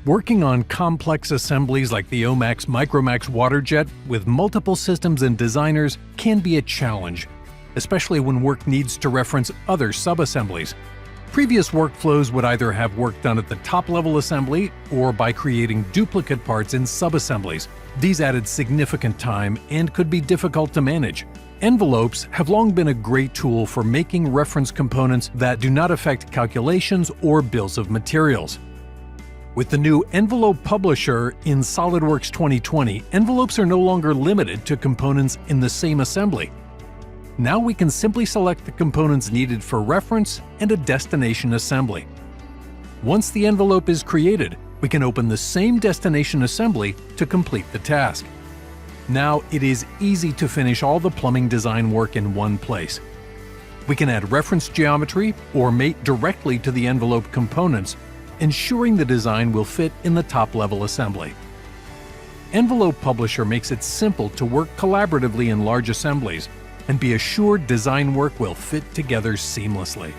Working on complex assemblies like the OMAX Micromax water jet with multiple systems and designers can be a challenge, especially when work needs to reference other sub-assemblies. Previous workflows would either have work done at the top-level assembly or by creating duplicate parts in sub-assemblies. These added significant time and could be difficult to manage. Envelopes have long been a great tool for making reference components that do not affect calculations or bills of materials. With the new Envelope Publisher in SOLIDWORKS 2020, envelopes are no longer limited to components in the same assembly. Now we can simply select the components needed for reference and a destination assembly. Once the envelope is created, we can open the same destination assembly to complete the task. Now it is easy to finish all the plumbing design work in one place. We can add reference geometry or mate directly to the envelope components, ensuring the design will fit in the top-level assembly. Envelope Publisher makes it simple to work collaboratively in large assemblies and be assured design work will fit together seamlessly.